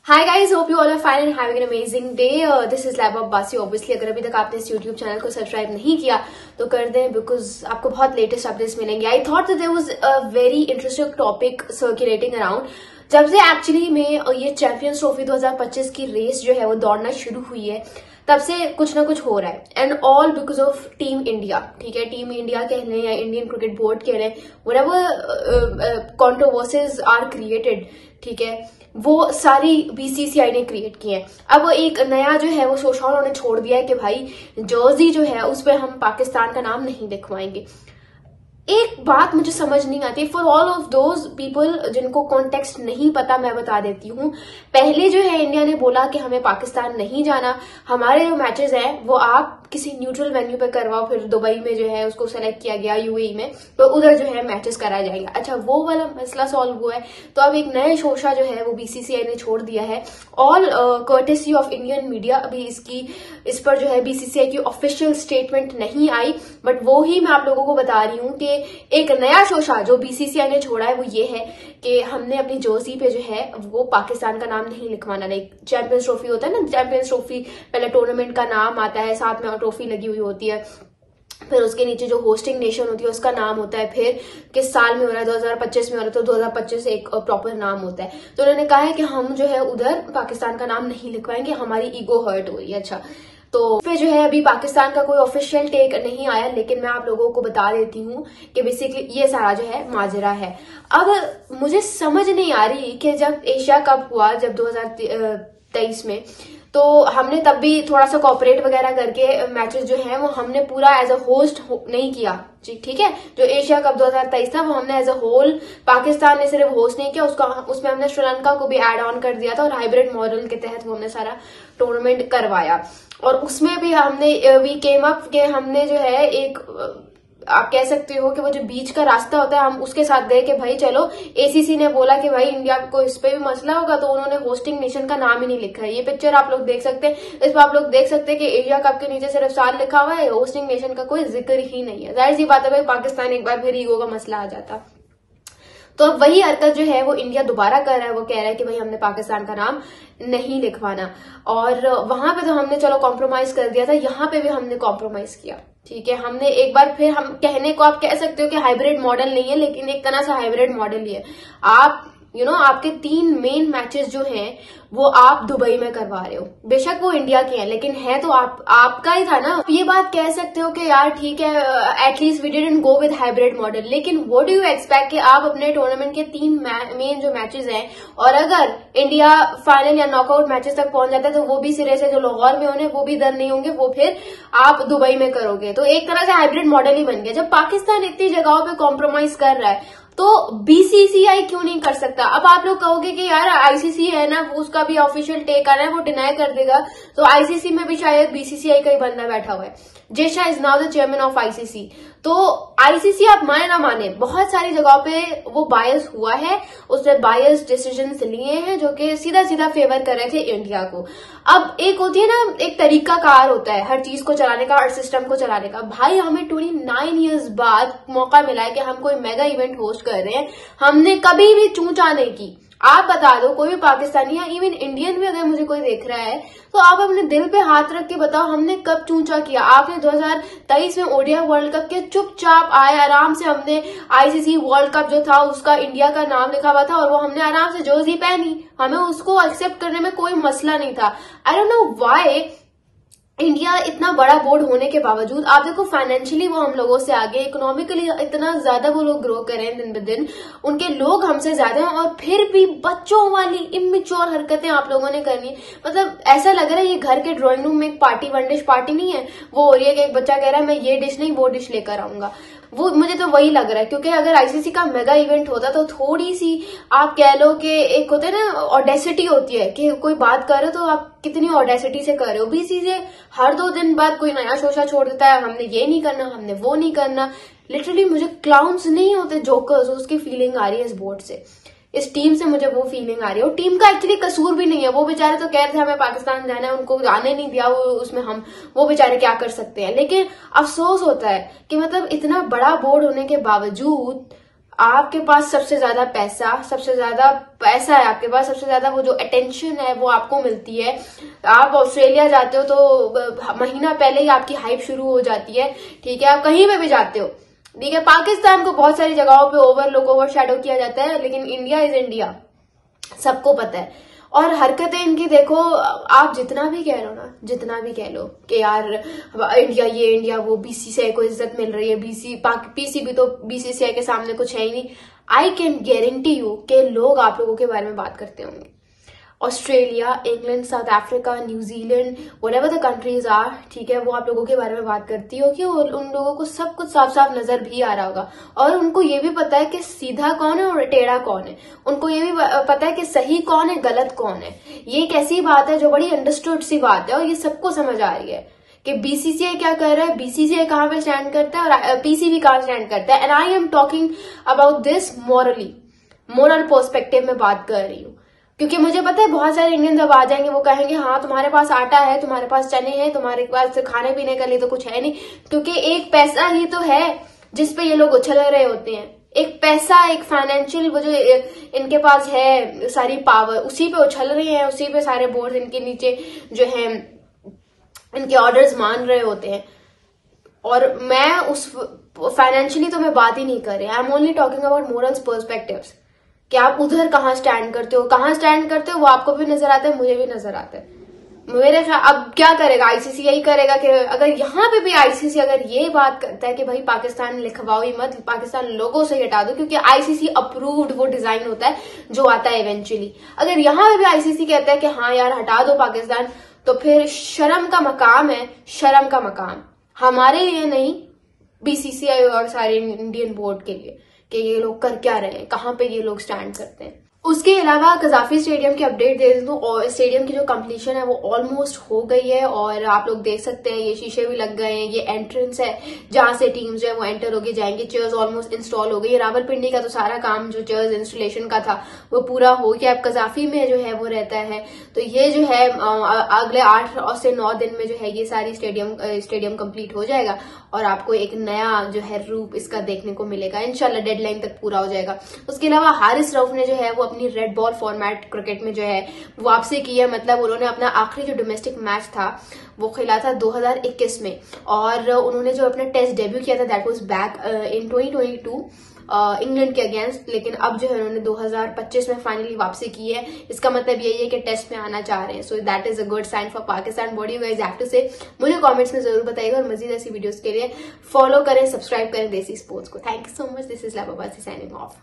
Hi guys, hope you all are fine and having an amazing day. This is लैब Abbasi. Obviously अगर अभी तक आपने इस यूट्यूब चैनल को सब्सक्राइब नहीं किया तो कर दें, बिकॉज आपको बहुत लेटेस्ट अपडेट्स मिलेंगे। I thought that there was a very interesting topic circulating around. जब से एक्चुअली में ये चैंपियंस ट्रॉफी 2025 की रेस जो है वो दौड़ना शुरू हुई है, तब से कुछ ना कुछ हो रहा है, and all because of team India. ठीक है, टीम इंडिया कह रहे हैं या इंडियन क्रिकेट बोर्ड कह रहे हैं, व्हाटएवर कंट्रोवर्सीज आर क्रिएटेड, ठीक है, वो सारी बीसीसीआई ने क्रिएट की है। अब एक नया जो है वो शोषा उन्होंने छोड़ दिया है कि भाई जर्सी जो है उस पर हम पाकिस्तान का नाम नहीं लिखवाएंगे। एक बात मुझे समझ नहीं आती, for all of those people जिनको कॉन्टेक्स्ट नहीं पता मैं बता देती हूँ। पहले जो है इंडिया ने बोला कि हमें पाकिस्तान नहीं जाना, हमारे जो मैचेस हैं वो आप किसी न्यूट्रल वेन्यू पे करवाओ। फिर दुबई में जो है उसको सेलेक्ट किया गया, यूएई में, तो उधर जो है मैचेस कराए जाएंगे। अच्छा, वो वाला मसला सॉल्व हुआ है, तो अब एक नए शोषा जो है वो बीसीसीआई ने छोड़ दिया है। All courtesy of Indian media. अभी इस पर जो है बीसीसीआई की ऑफिशियल स्टेटमेंट नहीं आई, बट वो ही मैं आप लोगों को बता रही हूँ कि एक नया शोषा जो बीसीसीआई ने छोड़ा है वो ये है कि हमने अपनी जर्सी पे जो है वो पाकिस्तान का नाम नहीं लिखवाना। लाइक चैंपियंस ट्रॉफी होता है ना, चैंपियंस ट्रॉफी पहले टूर्नामेंट का नाम आता है, साथ में ट्रॉफी लगी हुई होती है, फिर उसके नीचे जो होस्टिंग नेशन होती है उसका नाम होता है, फिर किस साल में हो रहा है, 2025 में हो रहा है तो 2025 एक प्रॉपर नाम होता है। तो उन्होंने कहा है कि हम जो है उधर पाकिस्तान का नाम नहीं लिखवाएंगे, हमारी ईगो हर्ट हो रही है। अच्छा, तो फिर जो है अभी पाकिस्तान का कोई ऑफिशियल टेक नहीं आया, लेकिन मैं आप लोगों को बता देती हूँ कि बेसिकली ये सारा जो है माजरा है। अब मुझे समझ नहीं आ रही कि जब एशिया कप हुआ, जब 2023 में, तो हमने तब भी थोड़ा सा कॉपरेट वगैरह करके मैचेस जो हैं वो हमने पूरा एज अ होस्ट नहीं किया। ठीक है, जो एशिया कप 2023 था वो हमने एज अ होल, पाकिस्तान ने सिर्फ होस्ट नहीं किया, उसमें हमने श्रीलंका को भी ऐड ऑन कर दिया था और हाइब्रिड मॉडल के तहत वो हमने सारा टूर्नामेंट करवाया। और उसमें भी हमने वी केम अप के हमने जो है एक, आप कह सकते हो कि वो जो बीच का रास्ता होता है, हम उसके साथ गए कि भाई चलो, एसीसी ने बोला कि भाई इंडिया को इस पे भी मसला होगा, तो उन्होंने होस्टिंग नेशन का नाम ही नहीं लिखा है। ये पिक्चर आप लोग देख सकते हैं, इस पर आप लोग देख सकते हैं कि एशिया कप के नीचे सिर्फ साल लिखा हुआ है, होस्टिंग नेशन का कोई जिक्र ही नहीं है। जाहिर सी बात है भाई, पाकिस्तान एक बार फिर ईगो का मसला आ जाता। तो अब वही हरकत जो है वो इंडिया दोबारा कर रहा है, वो कह रहा है कि भाई हमने पाकिस्तान का नाम नहीं लिखवाना। और वहां पे तो हमने चलो कॉम्प्रोमाइज कर दिया था, यहाँ पे भी हमने कॉम्प्रोमाइज किया। ठीक है, हमने एक बार फिर, हम कहने को आप कह सकते हो कि हाइब्रिड मॉडल नहीं है, लेकिन एक तरह से हाइब्रिड मॉडल ही है। आप आपके 3 मेन मैचेस जो हैं वो आप दुबई में करवा रहे हो। बेशक वो इंडिया के हैं, लेकिन है तो आपका ही था ना। ये बात कह सकते हो कि यार ठीक है, at least we didn't go with hybrid model, लेकिन व्हाट डू यू एक्सपेक्ट कि आप अपने टूर्नामेंट के 3 मेन जो मैचेस हैं, और अगर इंडिया फाइनल या नॉकआउट मैचेस तक पहुंच जाता है तो वो भी सिरे से जो लाहौर में होने वो भी इधर नहीं होंगे, वो फिर आप दुबई में करोगे। तो एक तरह से हाइब्रिड मॉडल ही बन गया। जब पाकिस्तान इतनी जगहों पे कॉम्प्रोमाइज कर रहा है तो बीसीसीआई क्यों नहीं कर सकता? अब आप लोग कहोगे कि यार आईसीसी है ना, वो उसका भी ऑफिशियल टेक आ रहा है, वो डिनाई कर देगा, तो आईसीसी में भी शायद बीसीसीआई का ही बंदा बैठा हुआ है। Jay Shah is now the chairman of ICC. तो आईसीसी आप माने ना माने, बहुत सारी जगहों पे वो बायस हुआ है, उसने बायस डिसीजंस लिए हैं जो कि सीधा सीधा फेवर कर रहे थे इंडिया को। अब एक होती है ना, एक तरीका कार होता है हर चीज को चलाने का, हर सिस्टम को चलाने का। भाई हमें 29 ईयर्स बाद मौका मिला है कि हम कोई मेगा इवेंट होस्ट कर रहे हैं, हमने कभी भी चूंचा नहीं की। आप बता दो, कोई भी पाकिस्तानी या इवन इंडियन भी अगर मुझे कोई देख रहा है तो आप अपने दिल पे हाथ रख के बताओ, हमने कब चूंचा किया? आपने 2023 में ओडीआई वर्ल्ड कप के चुपचाप आए, आराम से हमने आईसीसी वर्ल्ड कप जो था उसका इंडिया का नाम लिखा हुआ था और वो हमने आराम से जर्सी पहनी, हमें उसको एक्सेप्ट करने में कोई मसला नहीं था। I don't know why India इतना बड़ा बोर्ड होने के बावजूद, आप देखो फाइनेंशियली वो हम लोगों से आगे, इकोनॉमिकली इतना ज्यादा वो लोग ग्रो कर रहे हैं दिन ब दिन, उनके लोग हमसे ज्यादा हैं, और फिर भी बच्चों वाली इमेच्योर हरकतें आप लोगों ने करनी। मतलब ऐसा लग रहा है ये घर के ड्राइंग रूम में एक पार्टी, वन डिश पार्टी नहीं है, वो हो रही है कि एक बच्चा कह रहा है मैं ये डिश नहीं वो डिश लेकर आऊंगा। वो मुझे तो वही लग रहा है, क्योंकि अगर आईसीसी का मेगा इवेंट होता तो थोड़ी सी आप कह लो कि एक होता है ना ऑडेसिटी होती है कि कोई बात कर रहे हो तो आप कितनी ऑडेसिटी से कर रहे हो। बीसीसीआई हर 2 दिन बाद कोई नया शोषा छोड़ देता है, हमने ये नहीं करना, हमने वो नहीं करना। लिटरली मुझे क्लाउन्स नहीं होते, जोकर्स, उसकी फीलिंग आ रही है इस बोर्ड से, इस टीम से मुझे वो फीलिंग आ रही है। और टीम का एक्चुअली कसूर भी नहीं है, वो बेचारे तो कह रहे थे हमें पाकिस्तान जाना है, उनको आने नहीं दिया, उसमें वो बेचारे क्या कर सकते हैं। लेकिन अफसोस होता है कि मतलब इतना बड़ा बोर्ड होने के बावजूद आपके पास सबसे ज्यादा पैसा है आपके पास, सबसे ज्यादा वो जो अटेंशन है वो आपको मिलती है। आप ऑस्ट्रेलिया जाते हो तो महीना पहले ही आपकी हाइप शुरू हो जाती है, ठीक है। आप कहीं पे भी जाते हो, ठीक है। पाकिस्तान को बहुत सारी जगहों पे ओवर शैडो किया जाता है, लेकिन इंडिया इज इंडिया, सबको पता है। और हरकतें इनकी देखो, आप जितना भी कह लो ना, जितना भी कह लो कि यार इंडिया ये इंडिया वो, बीसीसीआई को इज्जत मिल रही है, पीसीबी तो बीसीसीआई के सामने कुछ है ही नहीं। आई कैन गारंटी यू कि लोग आप लोगों के बारे में बात करते होंगे। Australia, England, South Africa, New Zealand, whatever the countries are, ठीक है, वो आप लोगों के बारे में बात करती हो कि उन लोगों को सब कुछ साफ साफ नजर भी आ रहा होगा। और उनको ये भी पता है कि सीधा कौन है और टेढ़ा कौन है। उनको ये भी पता है कि सही कौन है, गलत कौन है। ये एक ऐसी बात है जो बड़ी अंडरस्टूड सी बात है और ये सबको समझ आ रही है कि बीसीसीआई क्या कर रहा है, बीसीसीआई कहाँ पे स्टैंड करता है और पीसीबी कहाँ स्टैंड करता है। And I am talking about this moral perspective में बात कर रही हूँ, क्योंकि मुझे पता है बहुत सारे इंडियन जब आ जाएंगे वो कहेंगे हाँ तुम्हारे पास आटा है, तुम्हारे पास चने हैं, तुम्हारे पास खाने पीने के लिए तो कुछ है नहीं, क्योंकि एक पैसा ही तो है जिसपे ये लोग उछल रहे होते हैं। एक पैसा, एक फाइनेंशियल वो जो इनके पास है सारी पावर, उसी पे उछल रही है, उसी पे सारे बोर्ड इनके नीचे जो है इनके ऑर्डर्स मान रहे होते हैं। और मैं उस फाइनेंशियली तो मैं बात ही नहीं कर रही, I am only talking about morals perspectives, कि आप उधर कहाँ स्टैंड करते हो, वो आपको भी नजर आता है, मुझे भी नजर आता है। मेरे ख्याल अब क्या करेगा आईसीसी, यही करेगा कि अगर यहाँ पे भी आईसीसी अगर ये बात करता है कि भाई पाकिस्तान लिखवाओ ही मत, पाकिस्तान लोगों से हटा दो, क्योंकि आईसीसी अप्रूव्ड वो डिजाइन होता है जो आता है इवेंचुअली। अगर यहाँ पे भी आईसीसी कहता है कि हाँ यार हटा दो पाकिस्तान, तो फिर शर्म का मकाम है, शर्म का मकाम हमारे लिए नहीं, बीसीसीआई और सारे इंडियन बोर्ड के लिए, कि ये लोग कर क्या रहे हैं, कहाँ पे ये लोग स्टैंड करते हैं। उसके अलावा कजाफी स्टेडियम की अपडेट दे दूं तो स्टेडियम की जो कंप्लीशन है वो ऑलमोस्ट हो गई है और आप लोग देख सकते हैं ये शीशे भी लग गए हैं, ये एंट्रेंस है जहां से टीम्स जो है वो एंटर होके जाएंगे, चेयर्स ऑलमोस्ट इंस्टॉल हो गई। रावलपिंडी का तो सारा काम जो चेयर्स इंस्टॉलेशन का था वो पूरा हो गया, अब कजाफी में जो है वो रहता है। तो ये जो है अगले 8 से 9 दिन में जो है ये सारी स्टेडियम कंप्लीट हो जाएगा और आपको एक नया जो है रूप इसका देखने को मिलेगा, इंशाल्लाह डेडलाइन तक पूरा हो जाएगा। उसके अलावा हारिस रऊफ ने जो है वो अपनी रेड बॉल फॉर्मेट क्रिकेट में जो है वापसी की है, मतलब उन्होंने अपना आखिरी जो डोमेस्टिक मैच था वो खेला था 2021 में और उन्होंने जो अपना टेस्ट डेब्यू किया था that was back in 2022 England के अगेंस्ट, लेकिन अब जो है उन्होंने 2025 में फाइनली वापसी की है। इसका मतलब यही है कि टेस्ट में आना चाह रहे हैं, so that is a good sign for Pakistan. What you guys have to say मुझे कमेंट्स में जरूर बताइएगा और मजीद ऐसी वीडियोस के लिए फॉलो करें, सब्सक्राइब करें देसी स्पोर्ट्स को। Thank you so much, this is Laiba Basi signing of.